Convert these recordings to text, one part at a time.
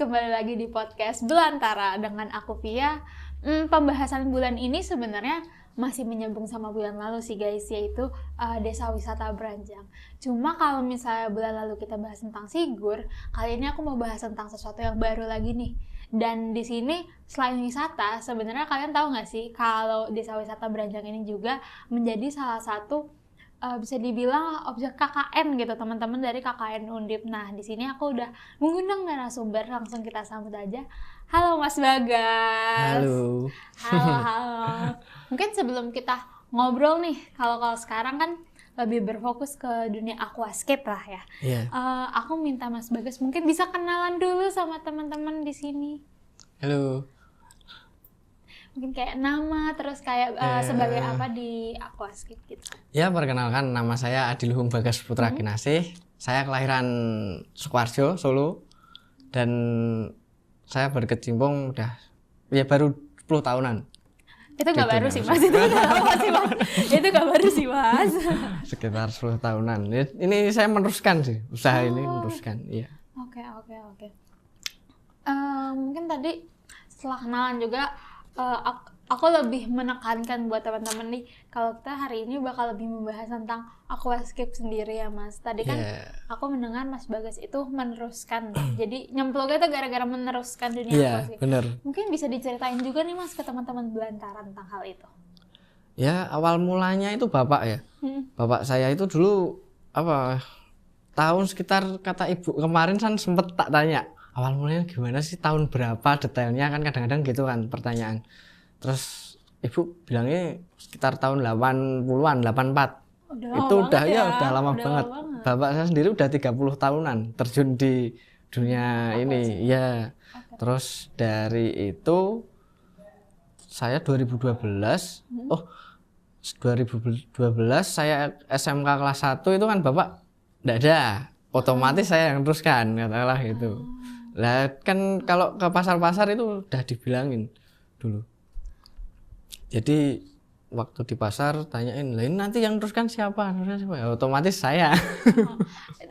kembali lagi di podcast Belantara dengan aku Via. Pembahasan bulan ini sebenarnya masih menyambung sama bulan lalu sih guys, yaitu Desa Wisata Beranjang. Cuma kalau misalnya bulan lalu kita bahas tentang Sigur, kali ini aku mau bahas tentang sesuatu yang baru lagi nih. Dan di sini selain wisata, sebenarnya kalian tahu nggak sih kalau Desa Wisata Beranjang ini juga menjadi salah satu bisa dibilang objek KKN gitu, teman-teman dari KKN Undip. Nah, di sini aku udah mengundang narasumber, langsung kita sambut aja. Halo Mas Bagas. Halo. Halo. Mungkin sebelum kita ngobrol nih, kalau sekarang kan lebih berfokus ke dunia aquascape lah ya. Iya. Aku minta Mas Bagas mungkin bisa kenalan dulu sama teman-teman di sini. Halo. Mungkin kayak nama, terus kayak sebagai apa di aquascape gitu. Ya, perkenalkan, nama saya Adiluhung Bagas Putra Kinasih. Saya kelahiran Sukoharjo, Solo. Dan saya berkecimpung udah ya baru 10 tahunan. Itu nggak baru sih Mas, itu nggak lama sih Mas. Itu nggak baru sih Mas. Sekitar 10 tahunan. Ini saya meneruskan sih, usaha ini meneruskan. Iya. Oke. Mungkin tadi setelah kenalan juga, aku lebih menekankan buat teman-teman nih, kalau kita hari ini bakal lebih membahas tentang aquascape sendiri ya Mas. Tadi kan aku mendengar Mas Bagas itu meneruskan, jadi nyemplungnya itu gara-gara meneruskan dunia aquascape. Iya, benar. Mungkin bisa diceritain juga nih Mas ke teman-teman Belantara tentang hal itu. Ya, awal mulanya itu bapak ya. Bapak saya itu dulu tahun sekitar, kata ibu kemarin kan sempet tak tanya, awal mulanya gimana sih, tahun berapa detailnya, kan kadang-kadang gitu kan pertanyaan. Terus ibu bilangnya sekitar tahun 80-an, 84. Itu udah udah lama banget. Bapak saya sendiri udah 30 tahunan terjun di dunia ini. Ya. Terus dari itu saya 2012 saya SMK kelas 1 itu kan bapak enggak ada. Otomatis saya yang teruskan, katakanlah gitu. Lah kan kalau ke pasar-pasar itu udah dibilangin dulu. Jadi waktu di pasar tanyain, "Lah ini nanti yang teruskan siapa?" Ya, otomatis saya.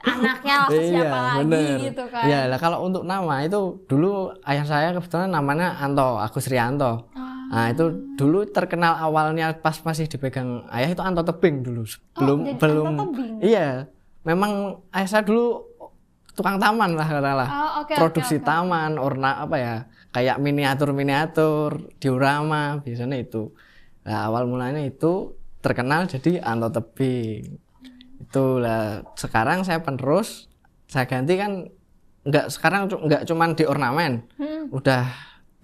Anaknya lah siapa lagi bener. gitu kan. Ya, lah kalau untuk nama itu dulu ayah saya kebetulan namanya Anto, Agus Rianto. Nah, itu dulu terkenal awalnya pas masih dipegang ayah itu Anto Tebing dulu. Belum. Anto Tebing? Iya. Memang ayah saya dulu tukang taman lah katakanlah. Produksi taman, kayak miniatur diorama biasanya itu. Nah, awal mulanya itu terkenal jadi Anto Tebing. Itulah sekarang saya penerus, saya ganti kan enggak cuman di ornamen. Udah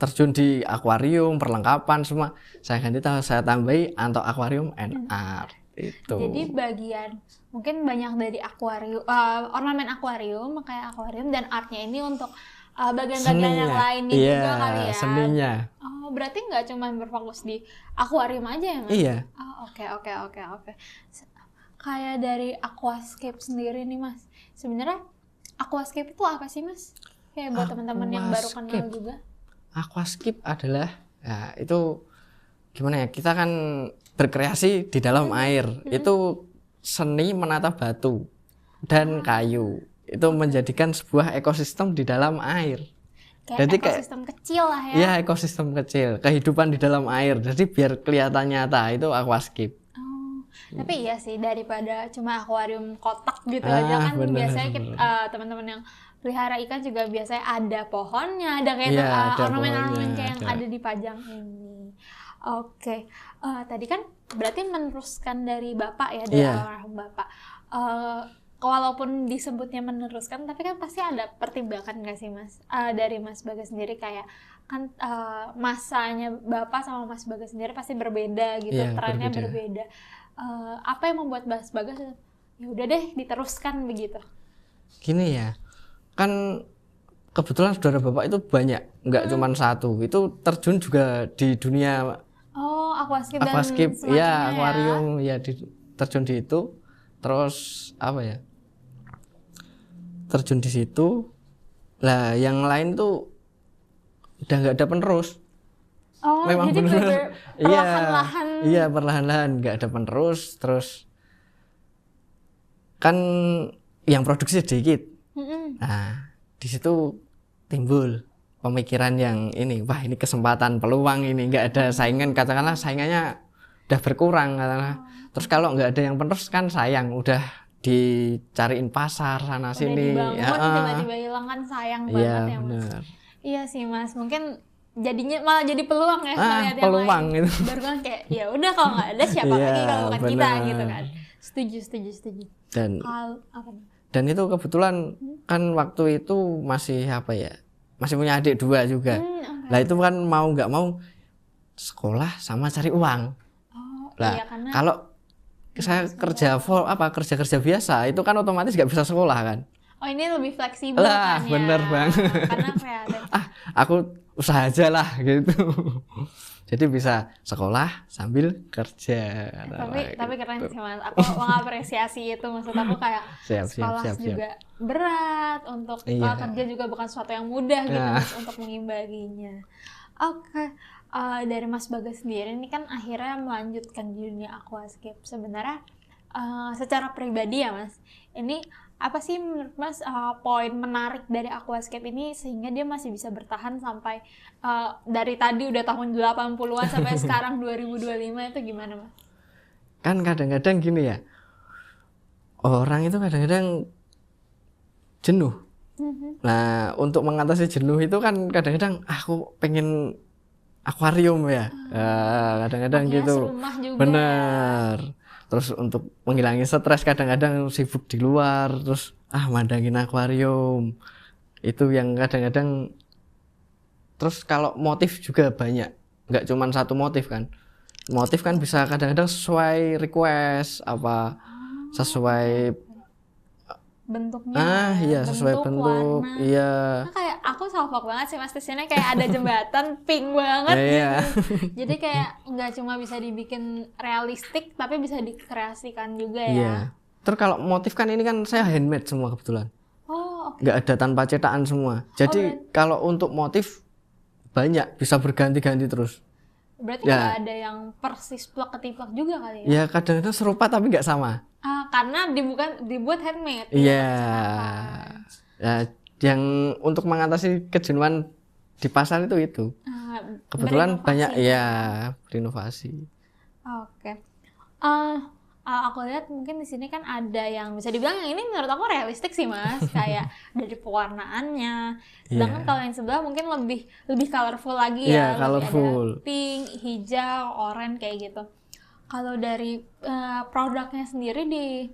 terjun di akuarium, perlengkapan semua. Saya ganti, saya tambahi Anto Aquarium and Art. Itu. Jadi bagian mungkin banyak dari akuarium, ornamen akuarium, kayak akuarium dan artnya ini untuk bagian-bagian yang lainnya juga kali ya. Seninya. Oh, berarti nggak cuma berfokus di akuarium aja ya Mas? Iya. Oh, oke. Kayak dari aquascape sendiri nih Mas, sebenarnya aquascape itu apa sih Mas? Kayak buat teman-teman yang baru kenal juga. Aquascape adalah, ya itu gimana ya, kita kan berkreasi di dalam air. Itu seni menata batu dan kayu. Itu menjadikan sebuah ekosistem di dalam air. Jadi ekosistem kecil lah ya. Iya, ekosistem kecil, kehidupan di dalam air. Jadi biar kelihatan nyata, itu aquascape. Tapi iya sih, daripada cuma akuarium kotak gitu aja kan. Biasanya teman-teman yang pelihara ikan juga biasanya ada pohonnya, ada kayak ornamen-ornamen kayak yang ada di Pajang ini. Oke. Tadi kan berarti meneruskan dari Bapak ya, dari almarhum Bapak. Walaupun disebutnya meneruskan, tapi kan pasti ada pertimbangan nggak sih Mas? Dari Mas Bagas sendiri kayak kan masanya Bapak sama Mas Bagas sendiri pasti berbeda gitu, trennya berbeda. Apa yang membuat Mas Bagas ya udah deh diteruskan begitu? Gini ya, kan kebetulan saudara Bapak itu banyak, nggak cuma satu. Itu terjun juga di dunia aquascape, ya akuarium ya, terjun di itu. Terus terjun di situ. Lah yang lain tuh udah nggak ada penerus. Memang jadi perlahan-lahan. Iya, perlahan-lahan nggak ada penerus. Terus kan yang produksi sedikit. Nah, di situ timbul pemikiran yang ini, wah ini kesempatan, peluang ini, nggak ada saingan, katakanlah saingannya udah berkurang katakanlah. Terus kalau nggak ada yang penerus kan sayang, udah dicariin pasar sana udah sini. Dibangun, tiba-tiba hilang kan sayang banget ya Mas. Bener. Iya sih Mas, mungkin jadinya malah jadi peluang ya peluang yang lain. Itu. Baru kan kayak ya udah kalau nggak ada siapa lagi kalau bukan kita gitu kan. Setuju. Dan itu kebetulan kan waktu itu masih masih punya adik 2 juga. Okay. Lah itu kan mau nggak mau sekolah sama cari uang. Iya, karena kalau saya kerja kerja biasa itu kan otomatis nggak bisa sekolah kan. Oh ini lebih fleksibel kan ya. Bener banget. Karena kreatif. Aku usaha aja lah gitu. Jadi bisa sekolah sambil kerja. Tapi keren sih Mas. Aku mengapresiasi itu, maksud aku kayak sekolah juga berat, untuk kerja juga bukan sesuatu yang mudah gitu Mas, untuk mengimbanginya. Oke. Dari Mas Bagas sendiri ini kan akhirnya melanjutkan di dunia aquascape. Sebenarnya secara pribadi ya Mas, ini apa sih menurut Mas poin menarik dari aquascape ini sehingga dia masih bisa bertahan sampai dari tadi udah tahun 80-an sampai sekarang 2025 itu gimana Mas? Kan kadang-kadang gini ya, orang itu kadang-kadang jenuh. Nah untuk mengatasi jenuh itu kan kadang-kadang aku pengen akuarium ya, kadang-kadang gitu. Bener. Terus untuk menghilangi stres kadang-kadang sibuk di luar, terus mandangin akuarium. Itu yang kadang-kadang. Terus kalau motif juga banyak, nggak cuma satu motif kan. Motif kan bisa kadang-kadang sesuai request, sesuai bentuknya. Iya, sesuai bentuk. Warna. Iya. Nah, kayak aku salfok banget sih Mas, di sini kayak ada jembatan pink banget gitu. Jadi kayak nggak cuma bisa dibikin realistik tapi bisa dikreasikan juga ya. Iya. Terus kalau motif kan ini kan saya handmade semua kebetulan. Oh, oke. Nggak ada tanpa cetakan semua. Jadi kalau untuk motif banyak, bisa berganti-ganti terus. Berarti nggak ada yang persis plak-ketiplak juga kali Ya ya? kadang-kadang serupa tapi nggak sama. Karena dibuat handmade. Iya. Ya, yang untuk mengatasi kejenuhan di pasar itu. Kebetulan banyak berinovasi. Oke. Aku lihat mungkin di sini kan ada yang bisa dibilang yang ini menurut aku realistik sih Mas, kayak dari pewarnaannya. Sedangkan kalau yang sebelah mungkin lebih colorful lagi ya, colorful. Ada pink, hijau, oranye kayak gitu. Kalau dari produknya sendiri di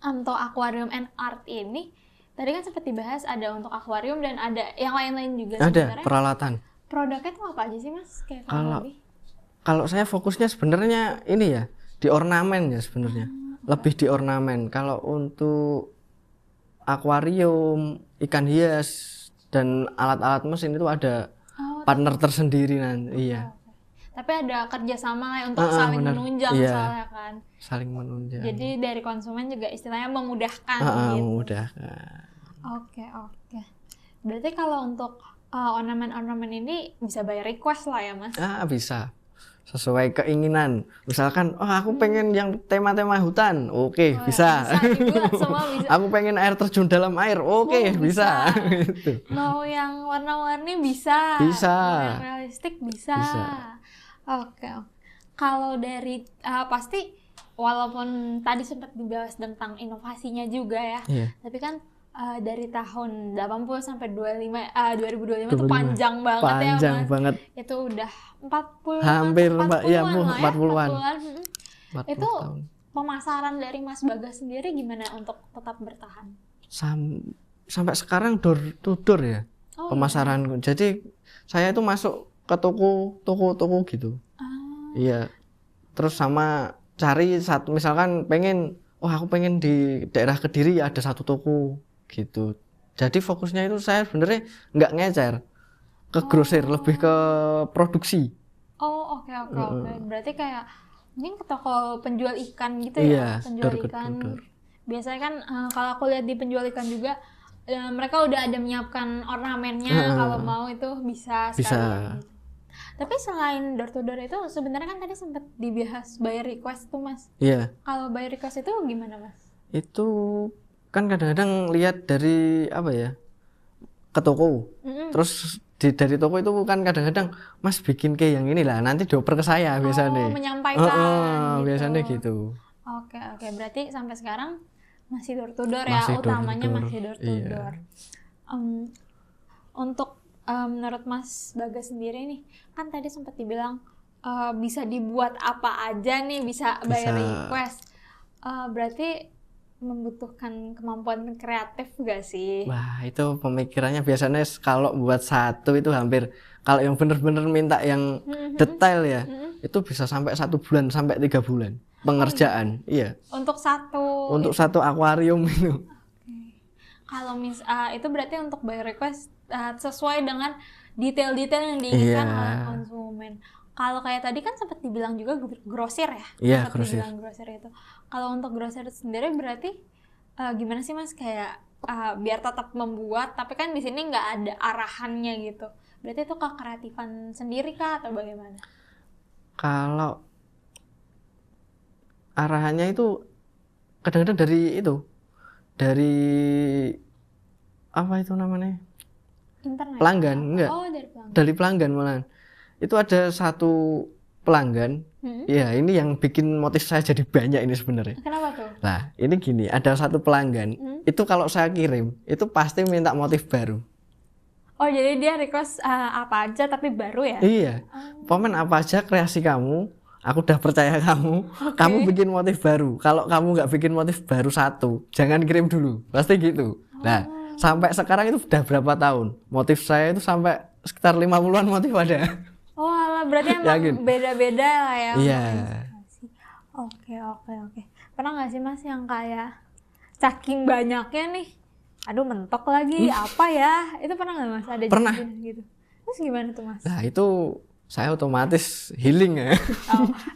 Anto Aquarium and Art ini, tadi kan sempat dibahas ada untuk akuarium dan ada yang lain-lain juga. Ada peralatan. Produknya itu apa aja sih Mas? Kayak kalau saya fokusnya sebenarnya ini ya, di ornamen ya sebenarnya. Lebih di ornamen. Kalau untuk akuarium, ikan hias dan alat-alat mesin itu ada partner tersendiri nanti. Iya. Tapi ada kerjasama lah untuk saling menunjang soalnya kan. Saling menunjang. Jadi dari konsumen juga istilahnya memudahkan gitu. Memudahkan. Oke. Berarti kalau untuk ornamen-ornamen ini bisa by request lah ya Mas? Bisa. Sesuai keinginan. Misalkan, aku pengen yang tema-tema hutan. Oke, bisa. Juga, semua bisa. Aku pengen air terjun dalam air. Oke, bisa. Gitu. Mau yang warna-warni bisa. Mau yang realistik bisa. Oke. Kalau dari pasti walaupun tadi sempat dibahas tentang inovasinya juga ya. Tapi kan dari tahun 80 sampai 2025 itu panjang banget ya Mas. Panjang banget. Itu udah 40 hampir 40-an. Itu tahun. Pemasaran dari Mas Bagas sendiri gimana untuk tetap bertahan? Sampai sekarang door to door ya. Pemasaranku. Jadi saya itu masuk ke toko gitu. Iya. Terus sama cari satu, misalkan aku pengen di daerah Kediri ada satu toko gitu. Jadi fokusnya itu saya sebenarnya nggak ngecer ke grosir, lebih ke produksi. Oke. Berarti kayak mungkin ke toko penjual ikan gitu ya? Penjual ikan. Biasanya kan kalau aku lihat di penjual ikan juga mereka udah ada menyiapkan ornamennya, kalau mau itu bisa. Tapi selain door to door itu sebenarnya kan tadi sempat dibahas by request tuh Mas. Iya. Kalau by request itu gimana Mas? Itu kan kadang-kadang lihat dari ke toko. Terus dari toko itu kan kadang-kadang Mas bikin kayak yang ini lah, nanti dioper ke saya biasanya. Menyampaikan gitu. Biasanya gitu. Oke, berarti sampai sekarang masih door to door ya, utamanya masih door to door. Untuk menurut Mas Bagas sendiri nih, kan tadi sempat dibilang bisa dibuat apa aja nih, bisa by request. Berarti membutuhkan kemampuan kreatif gak sih? Wah, itu pemikirannya biasanya kalau buat satu itu hampir, kalau yang bener-bener minta yang detail ya, itu bisa sampai 1 bulan sampai 3 bulan pengerjaan. Iya. Untuk satu akuarium itu. Kalau itu berarti untuk by request sesuai dengan detail-detail yang diinginkan oleh konsumen. Kalau kayak tadi kan sempat dibilang juga grosir ya? Iya, grosir itu. Kalau untuk grosir sendiri berarti gimana sih Mas, kayak biar tetap membuat tapi kan di sini nggak ada arahannya gitu. Berarti itu kekreatifan sendiri kah atau bagaimana? Kalau arahannya itu kadang-kadang dari apa itu namanya? Internet. Pelanggan, enggak. Dari pelanggan malahan. Itu ada satu pelanggan, ya ini yang bikin motif saya jadi banyak ini sebenarnya. Kenapa tuh? Nah, ini gini, ada satu pelanggan, itu kalau saya kirim, itu pasti minta motif baru. Oh, jadi dia request apa aja tapi baru ya? Iya, Pomen apa aja kreasi kamu, aku udah percaya kamu, kamu bikin motif baru. Kalau kamu nggak bikin motif baru satu, jangan kirim dulu, pasti gitu. Nah, sampai sekarang itu udah berapa tahun, motif saya itu sampai sekitar 50-an motif ada. Oh alah, berarti emang beda-beda lah ya. Iya. Oke. Pernah nggak sih Mas yang kayak saking banyaknya nih, aduh mentok lagi apa ya? Itu pernah nggak Mas? Ada pernah gitu. Terus gimana tuh Mas? Nah itu saya otomatis healing ya.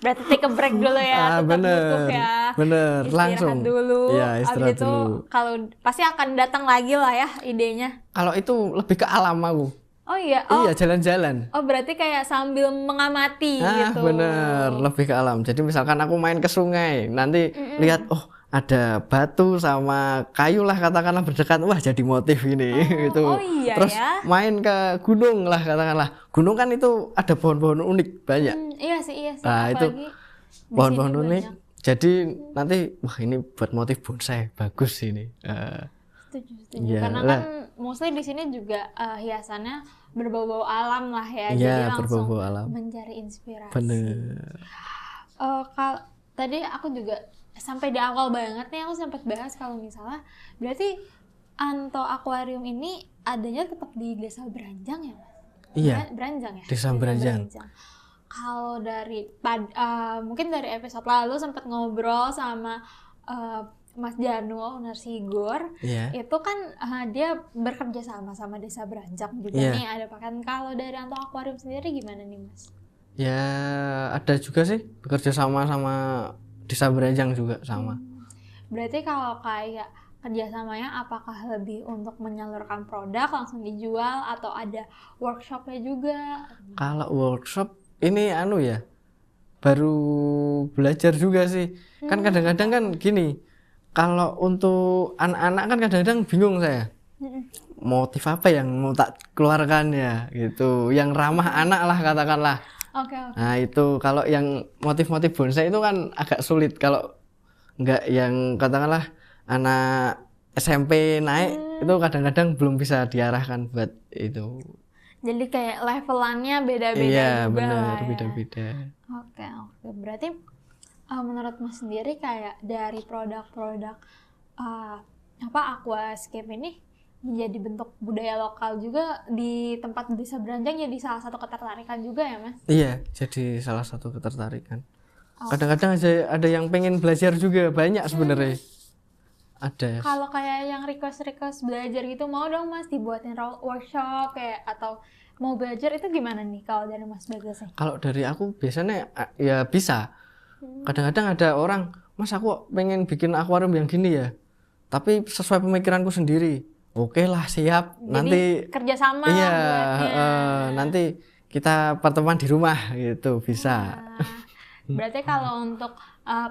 Berarti take a break dulu ya. Bener. Istirahat langsung. Dulu. Ya, istirahat dulu. Kalau pasti akan datang lagi lah ya idenya. Kalau itu lebih ke alam aku. Oh iya. Iya, jalan-jalan. Oh berarti kayak sambil mengamati gitu. Bener, lebih ke alam. Jadi misalkan aku main ke sungai, nanti lihat ada batu sama kayu lah katakanlah berdekat, wah jadi motif ini gitu. Oh iya. Terus main ke gunung lah katakanlah. Gunung kan itu ada pohon-pohon unik banyak. Iya sih. Nah, itu pohon-pohon unik. Jadi nanti wah ini buat motif bonsai bagus ini. Setuju. Ya, karena kan mostly di sini juga hiasannya berbau-bau alam lah ya. Jadi langsung mencari inspirasi. Bener. Tadi aku juga sampai di awal banget nih aku sempat bahas kalau misalnya berarti Anto Aquarium ini adanya tetap di Desa Beranjang ya Mas? Iya. Beranjang ya? Desa Beranjang. Kalau mungkin dari episode lalu sempat ngobrol sama Mas Januo Narsigor, itu kan dia bekerja sama Desa Beranjang juga nih ada pakan. Kalau dari Anto Aquarium sendiri gimana nih Mas? Ya ada juga sih bekerja sama Desa Beranjang juga sama. Berarti kalau kayak kerjasamanya apakah lebih untuk menyalurkan produk langsung dijual atau ada workshopnya juga? Kalau workshop ini baru belajar juga sih. Kan kadang-kadang kan gini. Kalau untuk anak-anak kan kadang-kadang bingung saya. Motif apa yang mau tak keluarkan ya gitu. Yang ramah anak lah katakanlah. Oke. Nah itu kalau yang motif-motif bonsai itu kan agak sulit. Kalau enggak yang katakanlah anak SMP naik itu kadang-kadang belum bisa diarahkan buat itu. Jadi kayak levelannya beda-beda juga. Iya ya? benar, beda-beda. Oke. Berarti menurut Mas sendiri kayak dari produk-produk aquascape ini menjadi bentuk budaya lokal juga di tempat Desa Beranjang, jadi salah satu ketertarikan juga ya Mas? Iya, jadi salah satu ketertarikan. Kadang-kadang ada yang pengen belajar juga, banyak sebenarnya. Ada. Kalau kayak yang request belajar gitu, mau dong Mas dibuatin workshop kayak atau mau belajar, itu gimana nih kalau dari Mas Bagas? Kalau dari aku biasanya ya bisa. Kadang-kadang ada orang, Mas aku pengen bikin akuarium yang gini ya, tapi sesuai pemikiranku sendiri. Oke lah, siap. Jadi nanti kerjasama. Iya, nanti kita pertemuan di rumah gitu, bisa. Berarti kalau untuk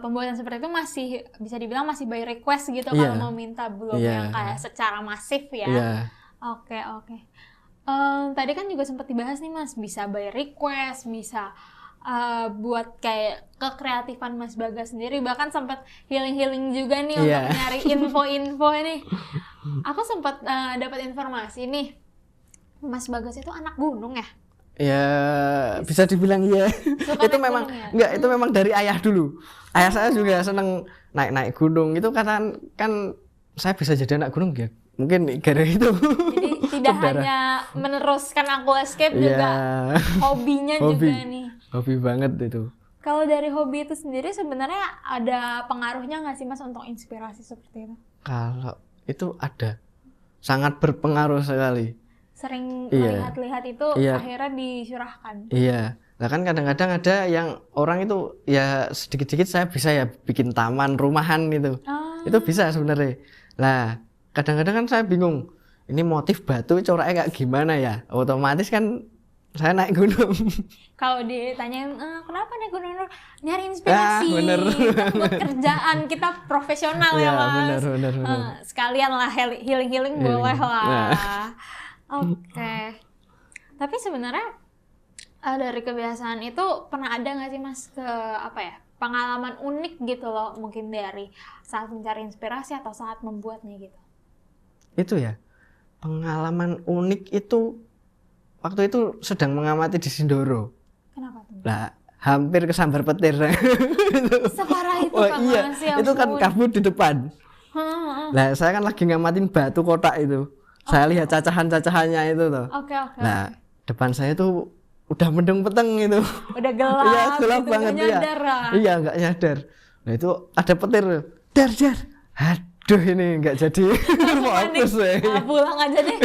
pembuatan seperti itu masih bisa dibilang masih by request gitu, kalau mau minta, belum yang kayak secara masif ya. Oke. Tadi kan juga sempat dibahas nih Mas, bisa by request, bisa buat kayak kekreatifan Mas Bagas sendiri, bahkan sempat healing juga nih untuk nyari info-info nih. Aku sempat dapat informasi nih, Mas Bagas itu anak gunung ya? Ya bisa dibilang iya. Itu memang enggak, itu memang dari ayah dulu. Ayah saya juga seneng naik gunung. Itu kan saya bisa jadi anak gunung ya. Mungkin gara itu. Jadi tidak hanya meneruskan aquascape juga hobinya juga nih. Hobi banget itu. Kalau dari hobi itu sendiri sebenarnya ada pengaruhnya nggak sih Mas untuk inspirasi seperti itu? Kalau itu ada, sangat berpengaruh sekali. Sering melihat-lihat itu akhirnya disurahkan. Iya. Nah kan kadang-kadang ada yang orang itu ya sedikit-sedikit saya bisa ya bikin taman, rumahan gitu. Itu bisa sebenarnya. Nah kadang-kadang kan saya bingung, ini motif batu coraknya kayak gimana ya? Otomatis kan saya naik gunung. Kalau ditanyain kenapa naik gunung, nyari inspirasi. Bener. Kan buat kerjaan kita profesional ya Mas. Bener. Sekalian lah healing boleh lah. Oke. Tapi sebenarnya dari kebiasaan itu pernah ada nggak sih Mas pengalaman unik gitu loh, mungkin dari saat mencari inspirasi atau saat membuatnya gitu? Itu ya, pengalaman unik itu waktu itu sedang mengamati di Sindoro. Kenapa tuh? Lah, hampir kesambar petir. Separah itu Kak iya, Mas, ya itu kan kabut di depan. Lah, saya kan lagi ngamatin batu kotak itu. Saya lihat cacahan-cacahannya itu tuh. Oke. Nah, depan saya tuh udah mendung peteng itu. Udah gelap. Iya, gelap gitu, banget ya. Iya, nggak nyadar. Nah, itu ada petir. Dar. Aduh, ini nggak jadi fokus ya. Pulang aja deh.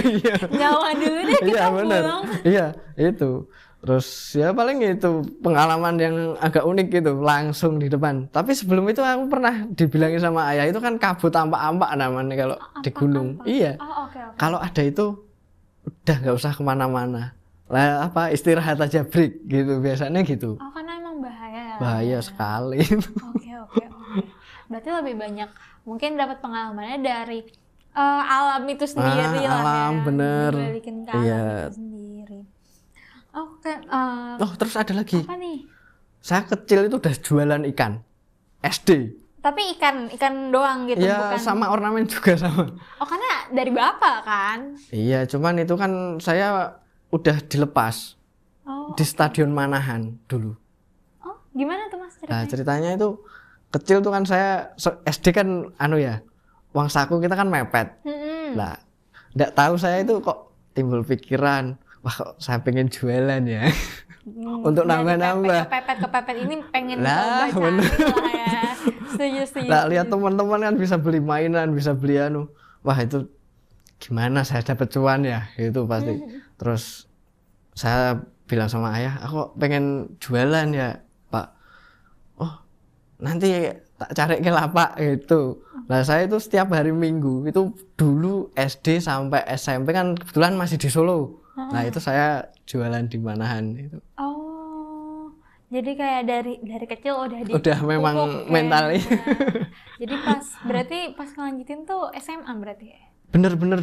Nyawa dulu deh kita pulang. Iya, itu. Terus ya paling itu pengalaman yang agak unik gitu, langsung di depan. Tapi sebelum itu aku pernah dibilangin sama ayah, itu kan kabut ampak-ampak namanya kalau di gunung. Iya. Okay. Kalau ada itu udah nggak usah kemana-mana. Lah istirahat aja, break gitu biasanya gitu. Karena emang bahaya. Bahaya sekali. Oke. Berarti lebih banyak mungkin dapat pengalamannya dari alam itu sendiri lah. Alam bener. Dibalikin ke alam itu sendiri. Oke. Terus ada lagi. Apa nih? Saya kecil itu udah jualan ikan. SD. Tapi ikan doang gitu, bukan? Sama ornamen juga sama. Karena dari bapak kan? Iya, cuman itu kan saya udah dilepas di Stadion Manahan dulu. Gimana tuh Mas ceritanya? Nah, ceritanya itu kecil tuh kan saya SD kan uang saku kita kan mepet. Nah, enggak tahu saya itu kok timbul pikiran, wah kok saya pengen jualan ya. Untuk nambah-nambah. Kepepet ini pengen coba cari lah ya. Setuju. Nah, lihat teman-teman kan bisa beli mainan, bisa beli wah itu gimana saya dapat cuan ya, itu pasti. Terus saya bilang sama ayah, aku pengen jualan ya Pak. Nanti tak cari ke lapak gitu. Nah saya itu setiap hari Minggu itu dulu SD sampai SMP kan kebetulan masih di Solo. Nah itu saya jualan di Manahan itu. Jadi kayak dari kecil udah memang mentalnya. Jadi berarti pas ngelanjutin tuh SMA berarti ya? Bener-bener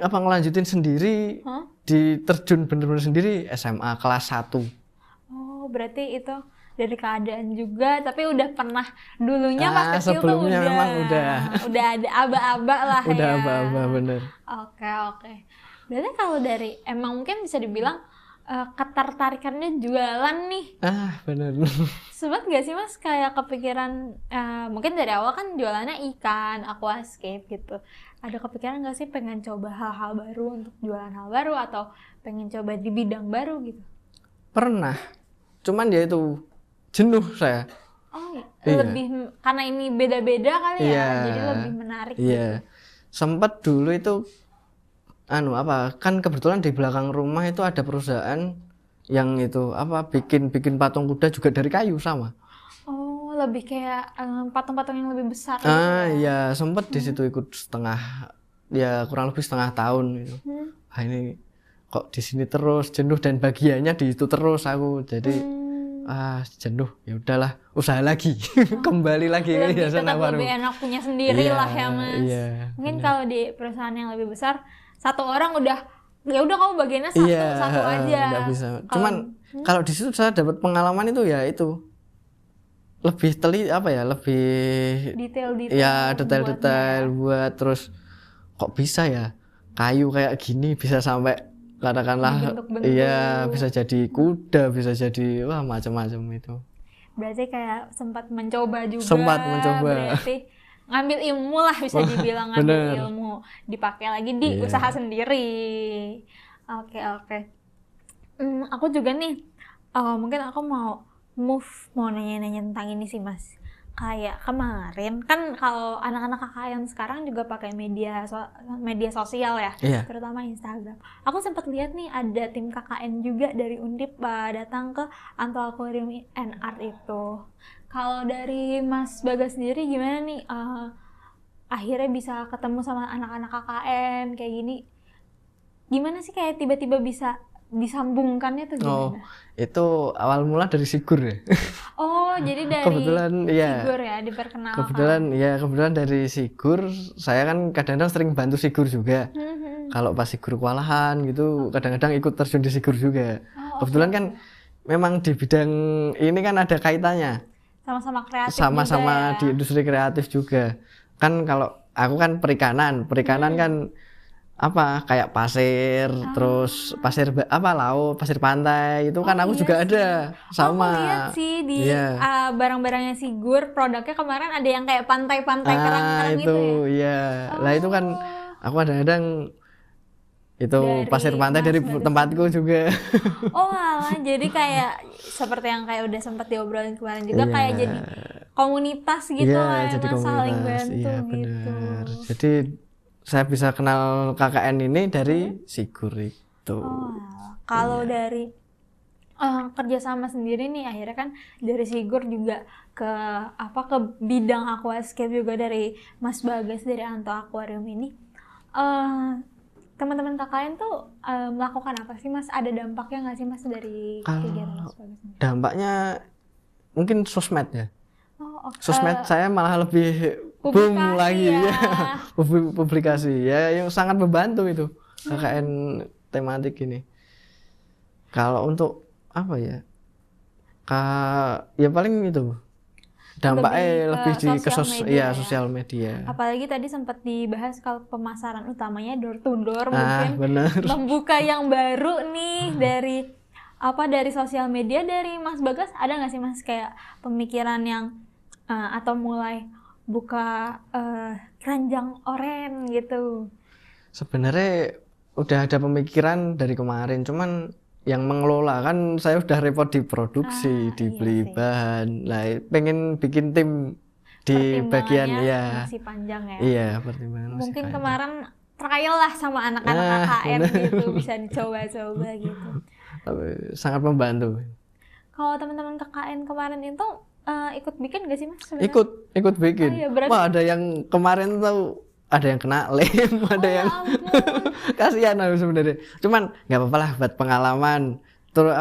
ngelanjutin sendiri, diterjun bener-bener sendiri SMA kelas 1. Berarti itu dari keadaan juga, tapi udah pernah dulunya pas kecil sebelumnya tuh memang udah ada aba-aba lah ya. Udah aba-aba bener. Oke. Berarti kalau dari emang mungkin bisa dibilang ketertarikannya jualan nih. Bener. Sempet gak sih Mas kayak kepikiran mungkin dari awal kan jualannya ikan, aquascape gitu. Ada kepikiran gak sih pengen coba hal-hal baru untuk jualan hal baru atau pengen coba di bidang baru gitu? Pernah. Cuman dia itu jenuh saya. Lebih karena ini beda-beda kali ya, jadi lebih menarik. Iya. Sempat dulu itu kan kebetulan di belakang rumah itu ada perusahaan yang itu bikin patung kuda juga dari kayu sama. Lebih kayak patung-patung yang lebih besar. Iya, sempat di situ ikut kurang lebih setengah tahun gitu. Ini kok di sini terus jenuh dan bagiannya di itu terus aku. Jadi jenuh, ya udahlah, usaha lagi. Kembali lagi ke sana baru. Lebih enak punya sendiri lah ya Mas. Mungkin kalau di perusahaan yang lebih besar satu orang udah ya udah kamu bagiannya satu aja. Nggak bisa. Cuman kalau di situ saya dapat pengalaman itu ya itu lebih lebih detail-detail. Ya detail-detail buat terus kok bisa ya kayu kayak gini bisa sampai katakanlah iya bisa jadi kuda, bisa jadi wah macam-macam itu. Berarti kayak sempat mencoba juga. Berarti ngambil ilmu lah bisa dibilang ngambil ilmu, dipakai lagi di usaha sendiri. Oke. Aku juga nih mungkin aku mau nanya-nanya tentang ini sih Mas. Kayak kemarin kan kalau anak-anak KKN sekarang juga pakai media sosial ya, terutama Instagram. Aku sempat lihat nih ada tim KKN juga dari Undip datang ke Anto Aquarium and Art itu. Kalau dari Mas Bagas sendiri gimana nih akhirnya bisa ketemu sama anak-anak KKN kayak gini? Gimana sih kayak tiba-tiba bisa disambungkannya tuh gimana? Itu awal mula dari Sigur ya. Jadi dari Sigur ya diperkenalkan. Kebetulan dari Sigur, saya kan kadang-kadang sering bantu Sigur juga. Kalau pas Sigur kewalahan gitu, kadang-kadang ikut terjun di Sigur juga. Kebetulan kan memang di bidang ini kan ada kaitannya. Sama-sama kreatif sama-sama juga ya. Di industri kreatif juga. Kan kalau aku kan perikanan kan kayak pasir, terus pasir laut, pasir pantai itu kan aku juga ada sama. Aku lihat sih di barang-barangnya Sigur, produknya kemarin ada yang kayak pantai-pantai kerang-kerang itu ya. Lah itu kan aku kadang-kadang itu dari pasir pantai dari tempatku juga. Jadi kayak seperti yang kayak udah sempat diobrolin kemarin juga kayak jadi komunitas gitu lah, yang saling bantu gitu. Jadi saya bisa kenal KKN ini dari Sigur itu. Kalau dari kerjasama sendiri nih akhirnya kan dari Sigur juga ke bidang aquascape juga dari Mas Bagas dari Anto Aquarium ini. Teman-teman KKN tuh melakukan apa sih Mas? Ada dampaknya nggak sih Mas dari kegiatan Mas Bagas? Dampaknya mungkin sosmed ya. Sosmed saya malah lebih boom lagi publikasi ya yang sangat membantu itu KKN tematik ini. Kalau untuk ya paling itu dampaknya lebih di sosial media. Apalagi tadi sempat dibahas kalau pemasaran utamanya door to door mungkin membuka yang baru nih dari sosial media. Dari Mas Bagas ada nggak sih Mas kayak pemikiran yang atau mulai buka keranjang oren gitu? Sebenarnya udah ada pemikiran dari kemarin, cuman yang mengelola kan saya udah repot di produksi, dibeli bahan. Lah pengen bikin tim di bagian masih panjang ya. Iya, pertimbangan mungkin masih kemarin trial lah sama anak-anak KKN gitu, bisa dicoba-coba gitu. Sangat membantu. Kalau teman-teman KKN kemarin itu ikut bikin gak sih Mas sebenarnya? Ikut bikin. Wah, ada yang kemarin tuh ada yang kena lem, ada yang kasihan aku sebenarnya. Cuman nggak apa-apa lah buat pengalaman, terus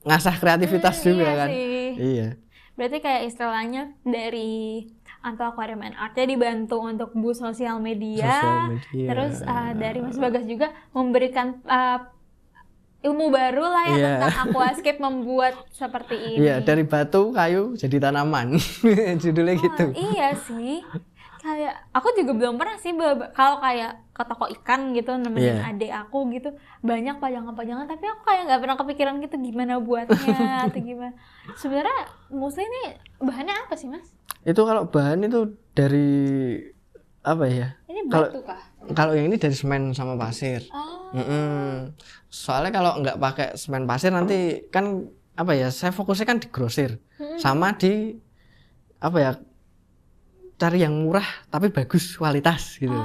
ngasah kreativitas juga kan. Iya. Berarti kayak istilahnya dari Anto Aquarium and Art-nya dibantu untuk boost sosial media. Terus dari Mas Bagas juga memberikan ilmu baru lah ya tentang aquascape membuat seperti ini. Iya, dari batu, kayu jadi tanaman. Judulnya gitu. Iya sih. Kayak aku juga belum pernah sih kalau kayak ke toko ikan gitu nemenin adik aku gitu, banyak pajangan-pajangan tapi aku kayak nggak pernah kepikiran gitu gimana buatnya atau gimana. Sebenarnya mostly ini bahannya apa sih Mas? Itu kalau bahan itu dari Ini batu kah? Kalau yang ini dari semen sama pasir. Soalnya kalau nggak pakai semen pasir nanti kan saya fokusnya kan di grosir sama di cari yang murah tapi bagus kualitas gitu.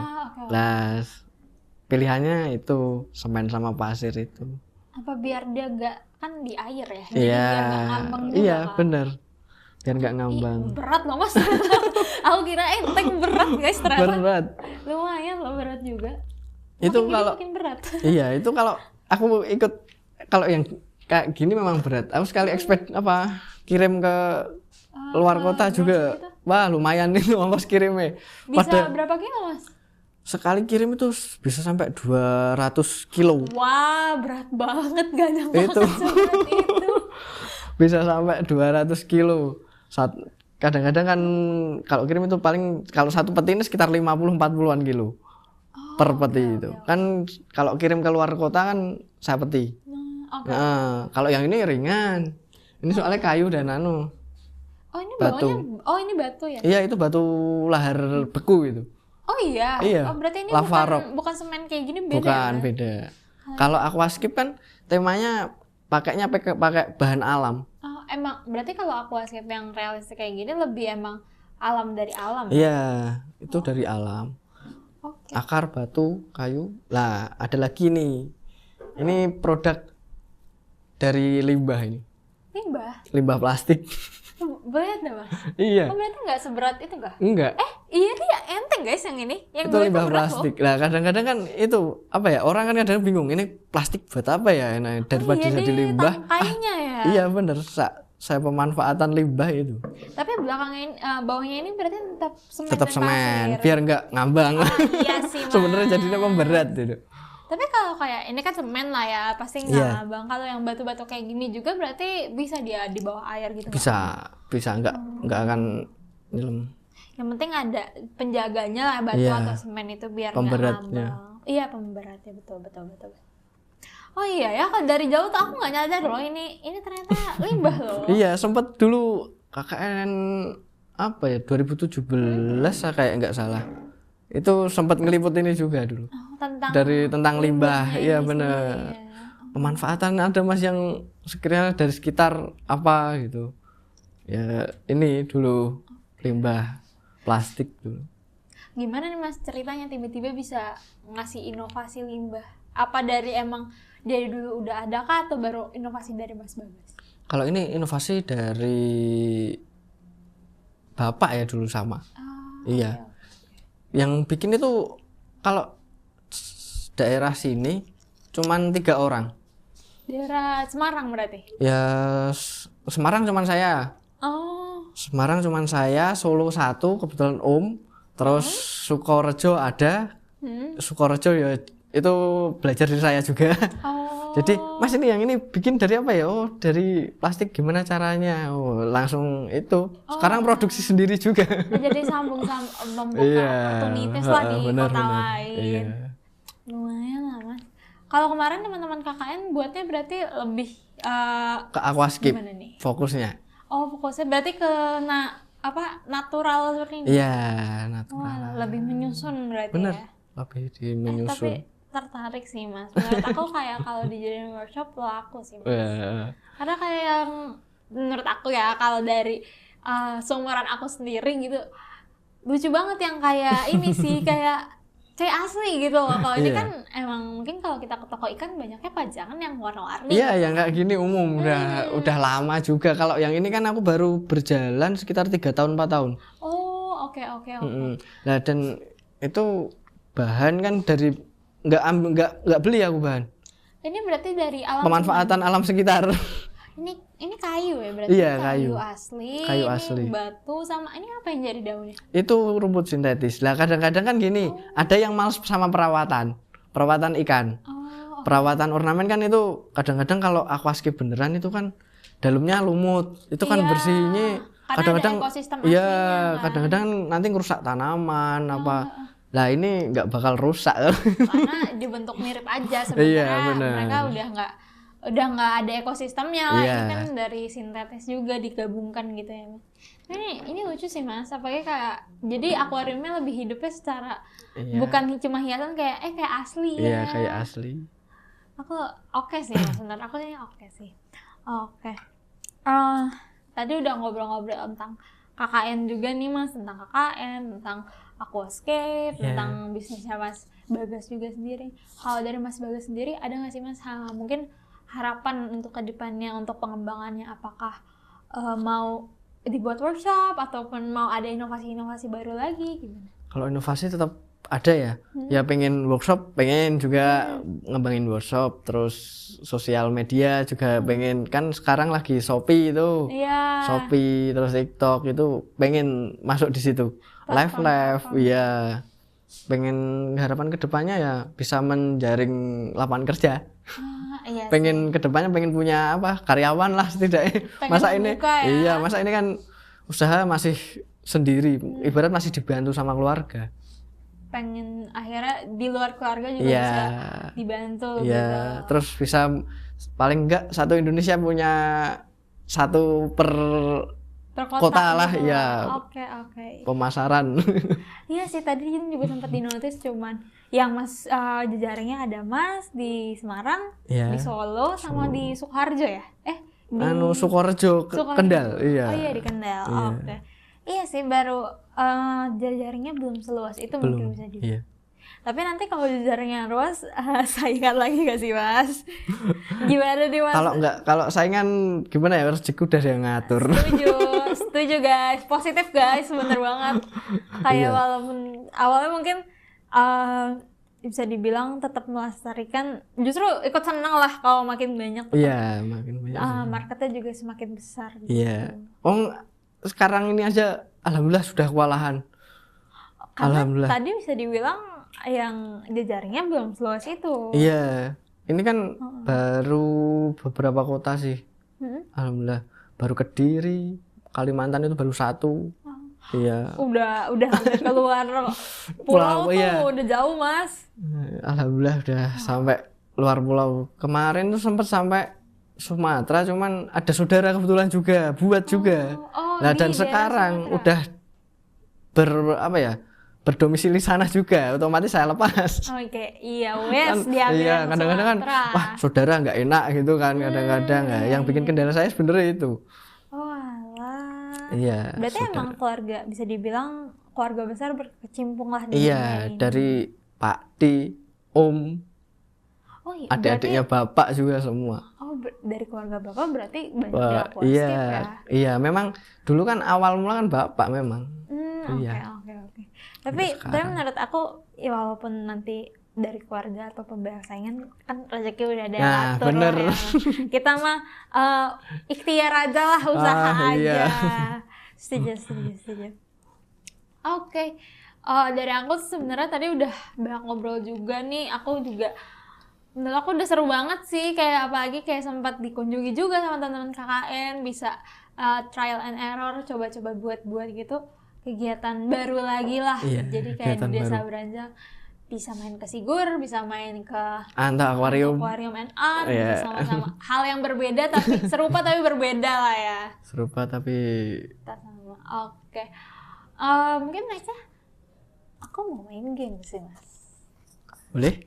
Nah, pilihannya itu semen sama pasir itu. Apa biar dia nggak kan di air ya? Iya. Biar nggak ngambang juga. Iya, benar. Biar nggak ngambang. Berat loh Mas. Aku kira enteng, berat guys ternyata. Berat. Lumayan loh, berat juga. Itu kalau makin berat. Iya, itu kalau aku ikut kalau yang kayak gini memang berat. Aku sekali kirim ke luar kota juga. Gitu? Wah, lumayan itu ongkos kirimnya. Bisa berapa kilo Mas? sekali kirim itu bisa sampai 200 kilo. Wah, berat banget, gak nyangka Itu. seberat itu. Bisa sampai 200 kilo. Kadang-kadang kan kalau kirim itu paling, kalau satu peti ini sekitar 50-40an kilo per peti itu. Kan kalau kirim ke luar kota kan saya peti. Nah, kalau yang ini ringan. Ini soalnya kayu dan Oh, ini batu. bawahnya, oh ini batu ya? Iya, itu batu lahar beku itu. Oh iya. Iya. Oh, berarti ini Lava rock. bukan semen kayak gini, beda Bukan, ya? beda. Kalau aquascape kan temanya pakainya pakai bahan alam. Oh, emang berarti kalau aquascape yang realistik kayak gini lebih emang alam dari alam. Iya, itu dari alam. Oke. Akar, batu, kayu. Lah, ada lagi nih. Ini produk dari limbah ini. Limbah plastik. Berat dah, Mas? Iya. Oh, berarti nggak seberat itu kah? Enggak. Iya dia enteng guys yang ini. Yang Itu limbah plastik. Lah, kadang-kadang kan itu apa ya? Orang kan kadang bingung, ini plastik buat apa ya? Nah, daripada jadi limbah. Tangkainya ya. Iya, bener. Saya pemanfaatan limbah itu. Tapi belakangnya ini, bawahnya ini berarti tetap semen. Tetap dan semen, pasir. biar enggak ngambang. Iya sih, Mas. Sebenarnya jadinya memberat gitu. Tapi kalau kayak ini kan semen lah ya, pasti nggak ngambang. Kalau yang batu-batu kayak gini juga berarti bisa dia di bawah air gitu. Bisa enggak akan nyelam. Yang penting ada penjaganya lah batu atau semen itu biar nggak ngambang. Iya, pemberatnya, betul. Oh iya ya, kalau dari jauh tuh aku nggak nyadar loh ini ternyata limbah loh. Iya, sempet dulu KKN apa ya 2017 saya kayak nggak salah. Itu sempat ngeliput ini juga dulu. Tentang limbah. Iya bener. Pemanfaatan ada Mas yang sekiranya dari sekitar apa gitu. Ya ini dulu limbah plastik dulu. Gimana nih Mas ceritanya tiba-tiba bisa ngasih inovasi limbah? Apa dari dulu udah ada kah atau baru inovasi dari Mas Bagas? Kalau ini inovasi dari Bapak ya dulu sama. Iya. Okay. Yang bikin itu kalau daerah sini cuman 3 orang. Daerah Semarang berarti? Ya Semarang cuman saya. Oh. Semarang cuman saya, Solo 1 kebetulan terus Sukorejo ada. Sukorejo ya itu belajar dari saya juga. Oh. Jadi Mas ini yang ini bikin dari apa ya? Oh dari plastik, gimana caranya? Oh langsung itu. Sekarang produksi sendiri juga. Jadi membuka oportunitas lah di kota lain. Iya. Lumayan lah Mas. Kalau kemarin teman-teman KKN buatnya berarti lebih ke aquascape gimana nih? Fokusnya. Oh fokusnya berarti ke natural seperti ini? Iya natural. Wah, lebih menyusun berarti. Bener, ya? lebih di menyusun. Tapi tertarik sih Mas. Menurut aku kayak kalau dijadiin workshop laku sih Mas. Karena kayak yang menurut aku ya kalau dari seumuran aku sendiri gitu lucu banget yang kayak ini sih kayak asli gitu loh. Kalau ini kan emang mungkin kalau kita ke toko ikan banyaknya pajangan yang warna-warni. Iya, yang kayak gini umum udah lama juga. Kalau yang ini kan aku baru berjalan sekitar 3 tahun 4 tahun. Oh, oke. Nah, dan itu bahan kan dari nggak beli aku bahan. Ini berarti dari alam pemanfaatan alam sekitar. Ini kayu ya berarti? Iya, kayu asli. Kayu asli. Batu sama ini apa yang jadi daunnya? Itu rumput sintetis. Lah kadang-kadang kan gini, ada yang males sama perawatan ikan. Perawatan ornamen kan itu kadang-kadang kalau aquascape beneran itu kan dalamnya lumut. Itu kan bersihnya kadang-kadang kadang-kadang nanti ngerusak tanaman apa. Lah ini nggak bakal rusak karena dibentuk mirip aja sebenarnya. Mereka udah nggak ada ekosistemnya lah. Ini kan dari sintetis juga digabungkan gitu ya Mas. Ini lucu sih Mas, apalagi kayak jadi akuariumnya lebih hidupnya secara bukan cuma hiasan kayak asli ya. Iya kayak asli. Aku oke sih Mas, menurut aku ini oke sih. Oke. Tadi udah ngobrol-ngobrol tentang KKN juga nih Mas, tentang KKN, tentang aquascape, tentang bisnisnya Mas Bagas juga sendiri. Kalau dari Mas Bagas sendiri ada nggak sih Mas mungkin harapan untuk kedepannya untuk pengembangannya, apakah mau dibuat workshop ataupun mau ada inovasi-inovasi baru lagi gimana? Kalau inovasi tetap ada ya. Ya pengen workshop, pengen juga ngembangin workshop, terus sosial media juga pengen, kan sekarang lagi Shopee itu. Shopee terus TikTok itu pengen masuk di situ. Live, iya. harapan kedepannya ya bisa menjaring lapangan kerja. Iya pengen kedepannya pengen punya karyawan lah setidaknya. Masa ini iya masa ini kan usaha masih sendiri, ibarat masih dibantu sama keluarga. Pengen akhirnya di luar keluarga juga bisa dibantu gitu. Terus bisa paling enggak satu Indonesia punya satu per kota lah gitu. Oke. Pemasaran. Iya sih tadi juga sempat dinotis cuman yang Mas jejaringnya ada Mas di Semarang, di Solo sama di Sukoharjo ya? Di Sukoharjo, Kendal. Iya. Oh iya di Kendal. Oke. Iya sih baru jejaringnya belum seluas itu mungkin bisa dibilang. Iya. Tapi nanti kalau jejaringnya luas, saingan lagi gak sih Mas? Gimana nih Mas? Kalau saingan gimana ya, rezeki udah dia ngatur. Setuju guys, positif guys, bener banget. Kayak walaupun awalnya mungkin bisa dibilang tetap melestarikan, justru ikut senang lah kalau makin banyak. Iya, makin banyak. Marketnya juga semakin besar. Iya. Gitu. Sekarang ini aja, alhamdulillah sudah kewalahan. Karena alhamdulillah. Tadi bisa dibilang yang jejaringnya belum seluas itu. Iya, ini kan baru beberapa kota sih. Alhamdulillah, baru Kediri, Kalimantan itu baru 1. Iya. Udah hampir keluar pulau tuh, udah jauh Mas. Alhamdulillah udah sampai luar pulau. Kemarin tuh sempat sampai Sumatera, cuman ada saudara kebetulan juga buat juga. Nah dan sekarang udah berdomisili sana juga, otomatis saya lepas. Oke, iya wes diambil. Iya, kadang-kadang kan, wah saudara nggak enak gitu kan, kadang-kadang yang bikin kendala saya sebenarnya itu. Oh alah. Iya. Berarti saudara. Emang keluarga bisa dibilang keluarga besar berkecimpung lah di dunia ini. Dari Pak Di, Om, adik-adiknya Bapak juga semua. Dari keluarga Bapak berarti banyak yang positif ya? Iya, memang dulu kan awal mula kan Bapak memang. Oke. Tapi menurut aku ya walaupun nanti dari keluarga atau pembahasannya kan rezeki udah ada atur bener. Ya. Kita mah ikhtiar aja lah, usaha aja. Iya. Setuju. Oke. Dari aku sebenarnya tadi udah banyak ngobrol juga nih. Menurut aku udah seru banget sih, kayak apalagi kayak sempat dikunjungi juga sama teman-teman KKN, bisa trial and error, coba-coba buat gitu. Kegiatan baru lagi lah. Jadi kayak di Desa Beranjak bisa main ke Sigur, bisa main ke Aquarium and Art, sama-sama hal yang berbeda tapi serupa tapi berbeda lah ya. Serupa tapi tak sama. Oke. Mungkin nextnya aku mau main game sih Mas. Boleh?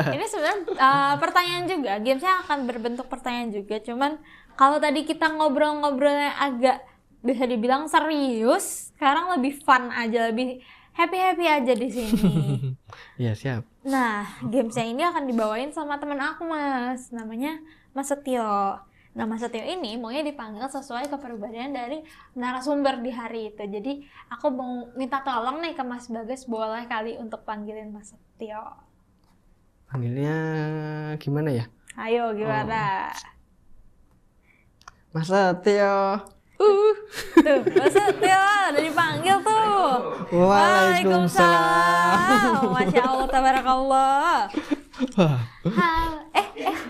Ini sebenarnya pertanyaan juga, gamesnya akan berbentuk pertanyaan juga, cuman kalau tadi kita ngobrol-ngobrolnya agak bisa dibilang serius, sekarang lebih fun aja, lebih happy aja di sini. Iya siap. Nah, gamesnya ini akan dibawain sama teman aku Mas, namanya Mas Setio. Nah, Mas Setio ini maunya dipanggil sesuai kepribadian dari narasumber di hari itu. Jadi aku mau minta tolong nih ke Mas Bagas, boleh kali untuk panggilin Mas Setio. Panggilnya gimana ya? Ayo gimana? Mas Setio. Tuh, Mas Setio udah dipanggil tuh. Waalaikumsalam. Masya Allah, tabarakallah.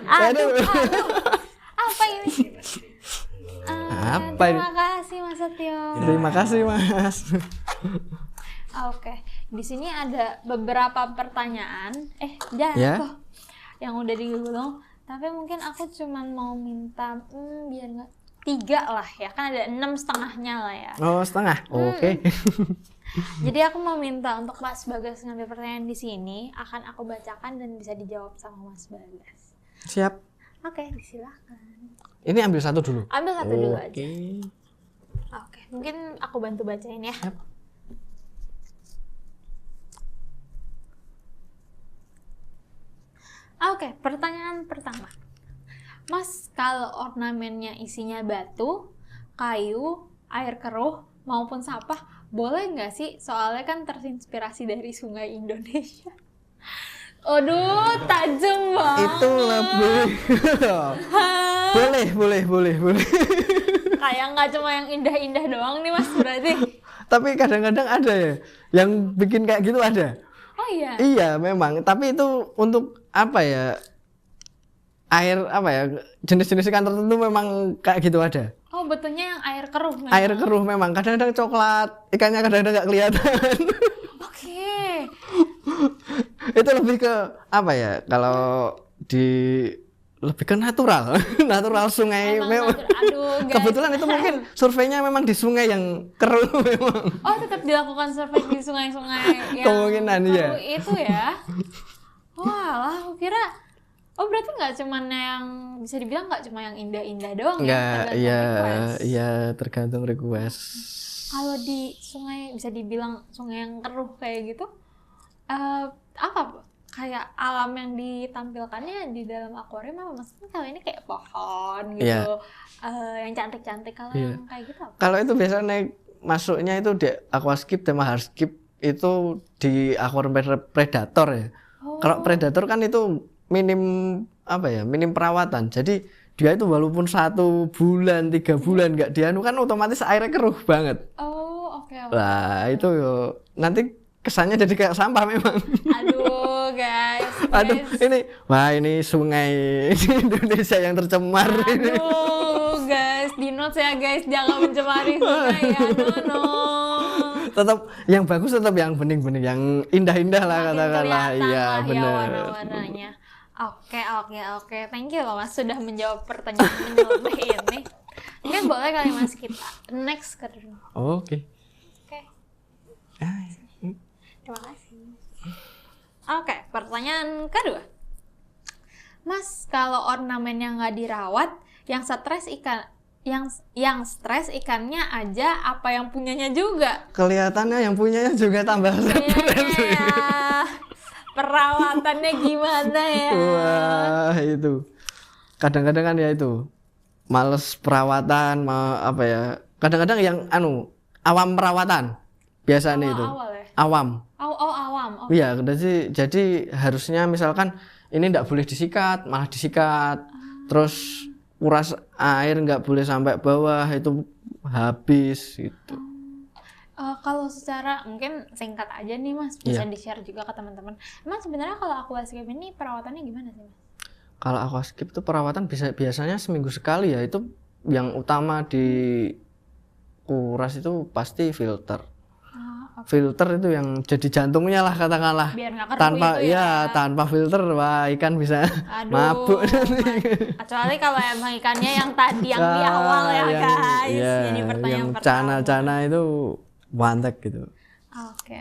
Aduh. Apa ini? Terima kasih Mas Setio. Terima kasih Mas. Oke, di sini ada beberapa pertanyaan. Jangan yang udah digulung. Tapi mungkin aku cuman mau minta biar nggak 3 lah ya, kan ada 6,5-nya lah ya. Oh, setengah. Oke. Jadi aku mau minta untuk Mas Bagas ngambil pertanyaan di sini, akan aku bacakan dan bisa dijawab sama Mas Bagas. Siap. Oke, silakan. Ini ambil satu dulu. Ambil satu dulu aja. Oke, mungkin aku bantu bacain ya. Siap. Oke, pertanyaan pertama. Mas, kalau ornamennya isinya batu, kayu, air keruh, maupun sampah, boleh nggak sih? Soalnya kan terinspirasi dari sungai Indonesia. Aduh, tajam banget. Itu lebih. Boleh. Kayak nggak cuma yang indah-indah doang nih Mas, berarti. Tapi kadang-kadang ada ya, yang bikin kayak gitu ada. Oh Oh iya. Iya, memang. Tapi itu untuk apa ya? Air apa ya? Jenis-jenis ikan tertentu memang kayak gitu ada. Oh, betulnya yang air keruh memang. Air keruh memang. Kadang-kadang coklat, ikannya kadang-kadang nggak kelihatan. Oke. Itu lebih ke apa ya? Kalau lebih ke natural, natural sungai. Memang. Aduh, guys. Kebetulan itu mungkin surveinya memang di sungai yang keruh memang. Oh, tetap dilakukan survei di sungai-sungai yang kemungkinan keruh ya. itu ya. Wah, aku kira. Oh, berarti nggak cuma yang bisa dibilang nggak cuma yang indah-indah doang ya? Iya, tergantung request. Kalau di sungai bisa dibilang sungai yang keruh kayak gitu, apa kayak alam yang ditampilkannya di dalam akuarium apa? Maksudnya kalau ini kayak pohon gitu, yang cantik-cantik. Kalau yang kayak gitu apa? Kalau itu biasanya masuknya itu di aquascape tema hardscape itu di akuarium predator ya. Kalau predator kan itu minim perawatan. Jadi dia itu walaupun 1 bulan 3 bulan nggak dianu kan otomatis airnya keruh banget. Oh, oke. Lah itu nanti kesannya jadi kayak sampah memang. Aduh guys. Aduh ini sungai Indonesia yang tercemar. Aduh guys, di notes ya guys, jangan mencemari sungai ya, no. Tetap yang bagus, tetap yang bening-bening, yang indah-indah lah katakanlah. Iya benar. Warna-warnanya. Oke. Thank you loh Mas sudah menjawab pertanyaan menyeluruh ini. Mungkin boleh kali Mas kita next ke dulu. Oke. Terima kasih. Oke, pertanyaan kedua. Mas, kalau ornamennya nggak dirawat, yang stres ikannya aja, apa yang punyanya juga? Kelihatannya yang punyanya juga tambah stres. Perawatannya gimana ya? Wah, itu. Kadang-kadang kan ya itu. Males perawatan, apa ya? Kadang-kadang yang awam perawatan. Biasanya itu. Awam. Awam. Iya, jadi harusnya misalkan ini enggak boleh disikat, malah disikat. Terus kuras air nggak boleh sampai bawah, itu habis gitu. Kalau secara mungkin singkat aja nih Mas, bisa di-share juga ke teman-teman. Emang sebenarnya kalau aquascape ini perawatannya gimana sih Mas? Kalau aquascape itu perawatan biasanya seminggu sekali ya. Itu yang utama di kuras itu pasti filter. Filter itu yang jadi jantungnya lah katakanlah. Biar nggak keruh tanpa itu ya. Tanpa filter wah ikan bisa mabuk. Kecuali kalau emang ikannya yang tadi yang di awal ya guys. Jadi pertanyaan yang pertama. cana-cana itu wantek gitu. Oke.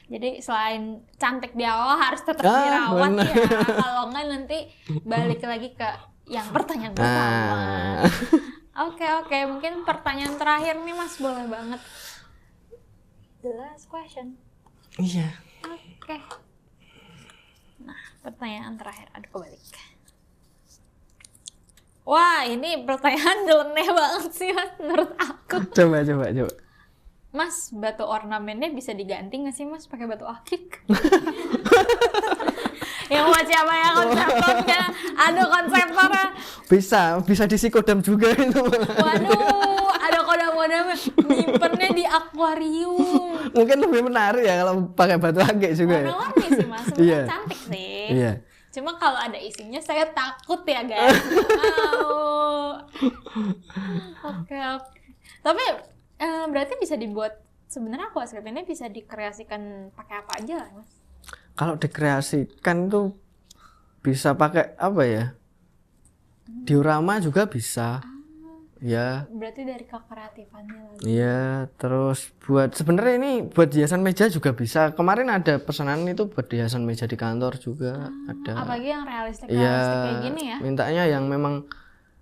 Jadi selain cantik di awal harus tetap dirawat ya. Kalau enggak nanti balik lagi ke yang pertanyaan pertama. Oke. Mungkin pertanyaan terakhir nih Mas, boleh banget. The last question. Iya. Oke. Nah, pertanyaan terakhir. Aduh, kebalik. Wah, ini pertanyaan nyeleneh banget sih Mas menurut aku. Coba. Mas, batu ornamennya bisa diganti nggak sih Mas pakai batu akik? Yang buat siapa yang konseptornya? Aduh, konseptornya. Bisa disikodam juga itu. Waduh, ada kodam-kodamnya. Nyimpennya di akuarium. Mungkin lebih menarik ya kalau pakai batu akik juga. Warna-warni sih Mas, sebenarnya cantik sih. Iya. Cuma kalau ada isinya saya takut ya guys. Oke. Tapi berarti bisa dibuat, sebenarnya aquascape ini bisa dikreasikan pakai apa aja lah Mas? Kalau dikreasikan tuh bisa pakai apa ya? Diorama juga bisa. Ya. Berarti dari kekreatifannya lagi. Iya, terus sebenarnya ini buat hiasan meja juga bisa. Kemarin ada pesanan itu buat hiasan meja di kantor juga ada. Apalagi yang realistik kayak gini ya? Mintanya yang memang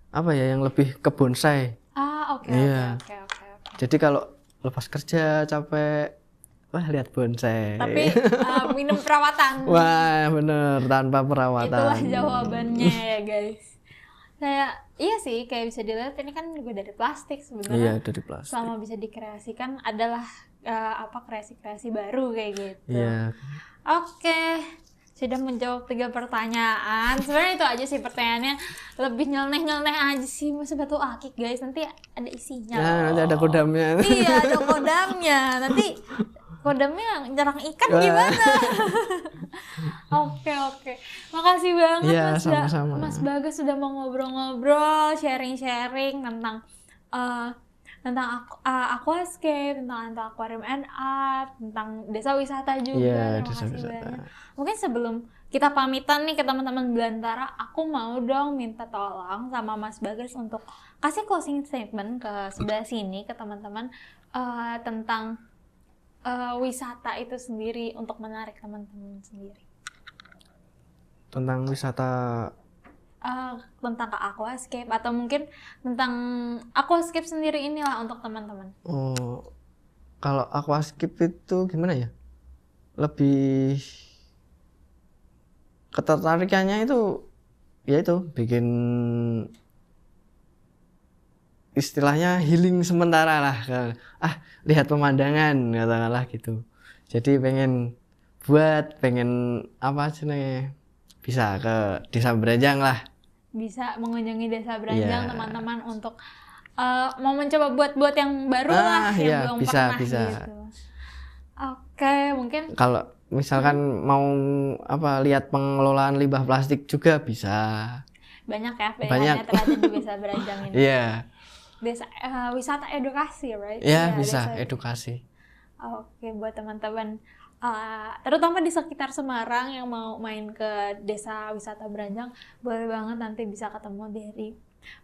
apa ya, yang lebih ke bonsai. Oke. Jadi kalau lepas kerja capek, wah lihat bonsai. Tapi minum perawatan. Wah bener, tanpa perawatan. Itulah jawabannya ya guys. Iya sih, kayak bisa dilihat ini kan juga dari plastik sebenarnya. Iya, dari plastik. Selama bisa dikreasikan adalah kreasi-kreasi baru kayak gitu. Iya. Oke. Sudah menjawab 3 pertanyaan. Sebenarnya itu aja sih pertanyaannya. Lebih nyeleneh-nyeleneh aja sih Mas batu akik guys. Nanti ada isinya. Nah, nanti ada kodamnya. Iya, ada kodamnya. Nanti kodamnya nyerang ikan gimana? Oke. Makasih banget ya, sama-sama. Mas Bagas sudah mau ngobrol-ngobrol, sharing-sharing tentang aquascape, tentang aquarium and art, tentang desa wisata juga. Terima kasih banyak. Mungkin sebelum kita pamitan nih ke teman-teman Belantara, aku mau dong minta tolong sama Mas Bagas untuk kasih closing statement ke sebelah sini ke teman-teman tentang wisata itu sendiri untuk menarik teman-teman sendiri. Tentang wisata tentang ke aquascape atau mungkin tentang aquascape sendiri inilah untuk teman-teman. Oh, kalau aquascape itu gimana ya? Lebih ketertarikannya itu ya itu bikin istilahnya healing sementara lah. Lihat pemandangan katakanlah gitu. Jadi pengen apa sih nih, bisa ke Desa Beranjang lah. Bisa mengunjungi Desa Beranjang teman-teman untuk mau mencoba buat yang baru lah yang belum pernah gitu. Oke, mungkin kalau misalkan mau lihat pengelolaan limbah plastik juga bisa. Banyak ya pilihannya ternyata di Desa Beranjang ini. Iya. Desa wisata edukasi, right? Iya, bisa edukasi. Oke, buat teman-teman terutama di sekitar Semarang yang mau main ke Desa Wisata Beranjang, boleh banget nanti bisa ketemu dari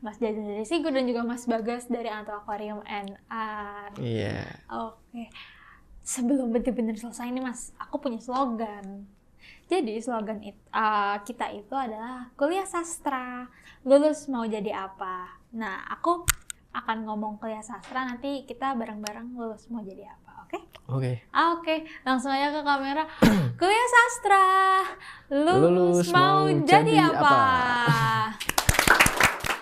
Mas Jajan dari Sigo dan juga Mas Bagas dari Anto Aquarium and Art. Iya. Oke. Sebelum benar-benar selesai nih Mas, aku punya slogan. Jadi slogan kita itu adalah kuliah sastra, lulus mau jadi apa. Nah, aku akan ngomong kuliah sastra, nanti kita bareng-bareng lulus mau jadi apa, oke? Oke, langsung aja ke kamera. Kuliah sastra, lulus mau jadi apa?